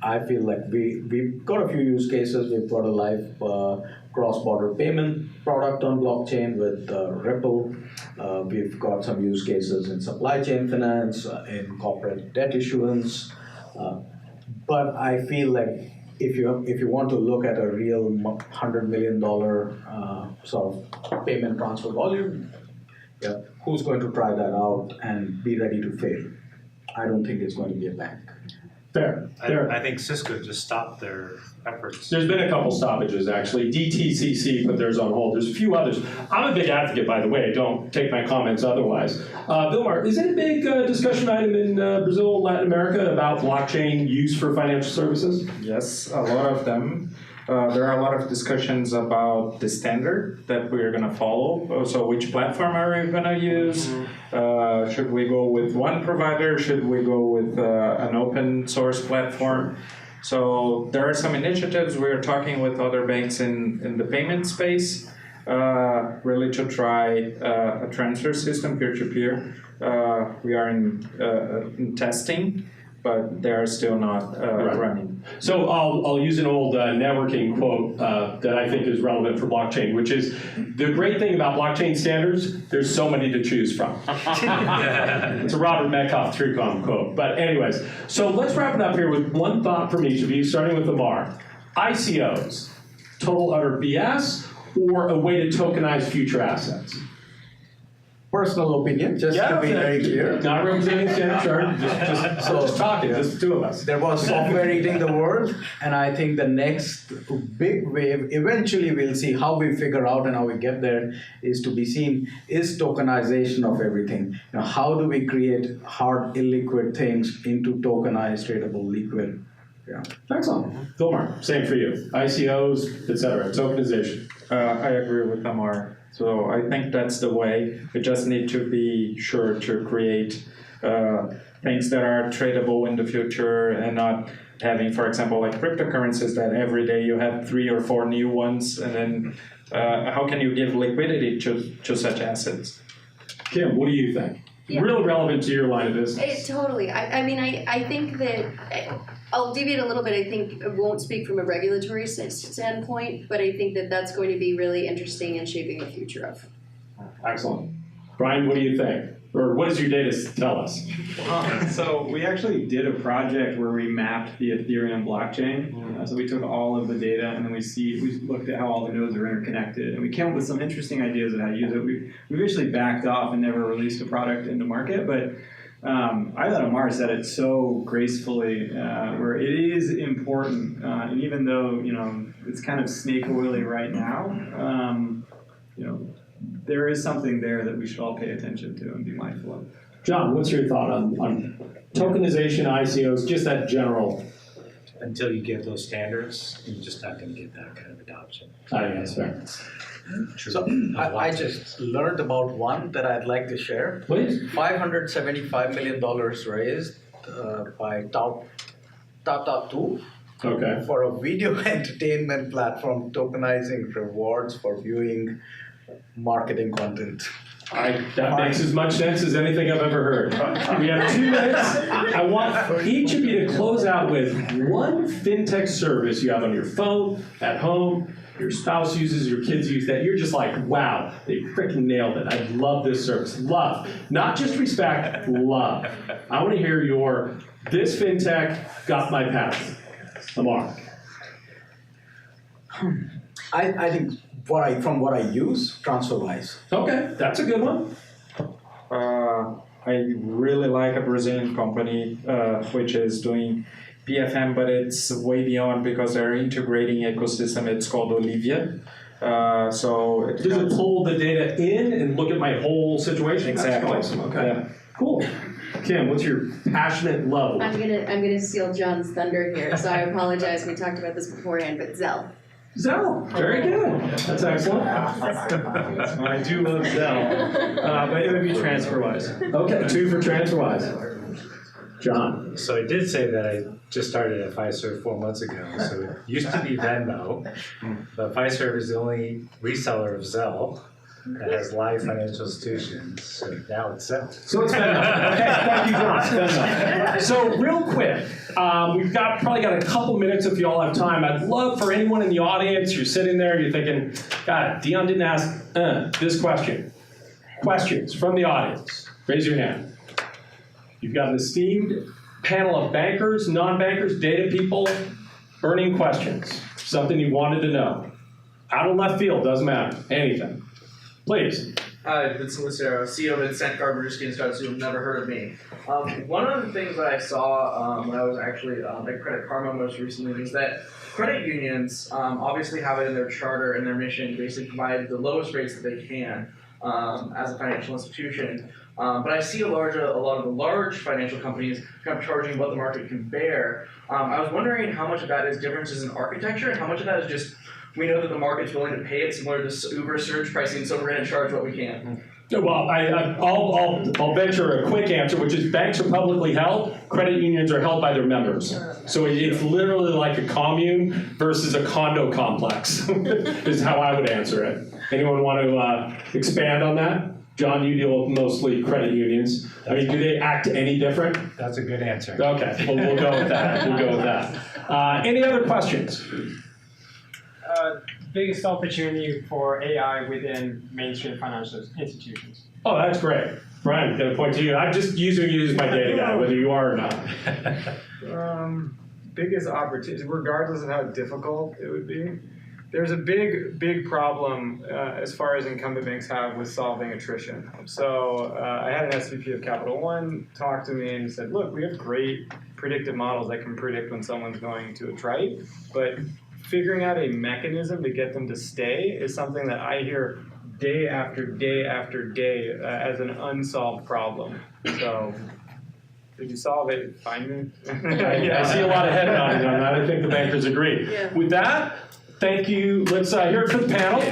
I feel like we've got a few use cases. We've got a live cross-border payment product on blockchain with Ripple. We've got some use cases in supply chain finance, in corporate debt issuance. But I feel like if you want to look at a real $100 million sort of payment transfer volume, who's going to try that out and be ready to fail? I don't think it's going to be a bank. Fair. I think Cisco just stopped their efforts. There's been a couple stoppages, actually. DTCC put theirs on hold. There's a few others. I'm a big advocate, by the way. Don't take my comments otherwise. Vilmar, is it a big discussion item in Brazil, Latin America, about blockchain use for financial services? Yes, a lot of them. There are a lot of discussions about the standard that we are going to follow. So which platform are we going to use? Should we go with one provider? Should we go with an open source platform? So there are some initiatives. We're talking with other banks in the payment space, really to try a transfer system, peer-to-peer. We are in testing, but they are still not running. So I'll use an old networking quote that I think is relevant for blockchain, which is, the great thing about blockchain standards, there's so many to choose from. It's a Robert Metcalf 3Com quote. But anyways, so let's wrap it up here with one thought from each of you, starting with Amar. ICOs, total utter BS, or a way to tokenize future assets? Personal opinion, just to be very clear. Not representing Standard Chartered, just talking, just the two of us. There was software eating the world, and I think the next big wave, eventually we'll see how we figure out and how we get there, is to be seen, is tokenization of everything. How do we create hard, illiquid things into tokenized, tradable, liquid? Yeah. Excellent. Vilmar, same for you. ICOs, et cetera, tokenization. I agree with Amar. So I think that's the way. We just need to be sure to create things that are tradable in the future and not having, for example, like cryptocurrencies that every day you have 3 or 4 new ones, and then how can you give liquidity to such assets? Kim, what do you think? Yeah. Really relevant to your line of business. Totally. I think that, I'll deviate a little bit. I think I won't speak from a regulatory standpoint, but I think that that's going to be really interesting in shaping the future of. Excellent. Brian, what do you think? Or what does your data tell us? So we actually did a project where we mapped the Ethereum blockchain. So we took all of the data and then we looked at how all the nodes are interconnected, and we came up with some interesting ideas of how to use it. We've actually backed off and never released a product into market, but I thought Amar said it so gracefully, where it is important, and even though it's kind of snake oily right now, there is something there that we should all pay attention to and be mindful of. John, what's your thought on tokenization, ICOs, just that general? Until you get those standards, you're just not going to get that kind of adoption. I think that's fair. True. So I just learned about one that I'd like to share. Please. $575 million raised by Tata2 Okay. for a video entertainment platform tokenizing rewards for viewing marketing content. That makes as much sense as anything I've ever heard. We have 2 minutes. I want each of you to close out with one FinTech service you have on your phone, at home, your spouse uses, your kids use that. You're just like, wow, they freaking nailed it. I love this service. Love. Not just respect, love. I want to hear your, this FinTech got my pass. Amar. I think from what I use, TransferWise. Okay, that's a good one. I really like a Brazilian company which is doing PFM, but it's way beyond because they're integrating ecosystem. It's called Olivia. So Does it pull the data in and look at my whole situation? Exactly. That's awesome. Okay. Yeah. Cool. Kim, what's your passionate love? I'm gonna steal John's thunder here, so I apologize. We talked about this beforehand, but Zelle. Zelle. Very good. That's excellent. I do love Zelle, but it would be TransferWise. Okay, 2 for TransferWise. John. So I did say that I just started at Fiserv 4 months ago. So it used to be Venmo, but Fiserv is the only reseller of Zelle that has live financial institutions. So now it's Zelle. So it's Venmo. Okay, thank you, John. Venmo. So real quick, we've probably got a couple minutes if you all have time. I'd love for anyone in the audience, you're sitting there, you're thinking, God, Dion didn't ask this question. Questions from the audience. Raise your hand. You've got an esteemed panel of bankers, non-bankers, data people, burning questions. Something you wanted to know. Out of left field, doesn't matter. Anything. Please. Hi, Vincent Lucero, CEO of Incent Carbureski and Startups who've never heard of me. One of the things that I saw when I was actually at Credit Karma most recently is that credit unions obviously have it in their charter and their mission to basically provide the lowest rates that they can as a financial institution. But I see a lot of the large financial companies kind of charging what the market can bear. I was wondering how much of that is differences in architecture and how much of that is just we know that the market's willing to pay it similar to Uber surge pricing, so we're going to charge what we can. Well, I'll venture a quick answer, which is banks are publicly held, credit unions are held by their members. So it's literally like a commune versus a condo complex, is how I would answer it. Anyone want to expand on that? John, you deal with mostly credit unions. I mean, do they act any different? That's a good answer. Okay, well, we'll go with that. We'll go with that. Any other questions? Biggest opportunity for AI within mainstream financial institutions. Oh, that's great. Brian, got a point to you. I'm just using you as my data guy, whether you are or not. Biggest opportunity, regardless of how difficult it would be. There's a big problem as far as incumbent banks have with solving attrition. So I had an SVP of Capital One talk to me and said, look, we have great predictive models that can predict when someone's going to attrite, but figuring out a mechanism to get them to stay is something that I hear day after day after day as an unsolved problem. So if you solve it, find me. I see a lot of head nodding on that. I think the bankers agree. Yeah. With that, thank you. Let's hear it from the panel.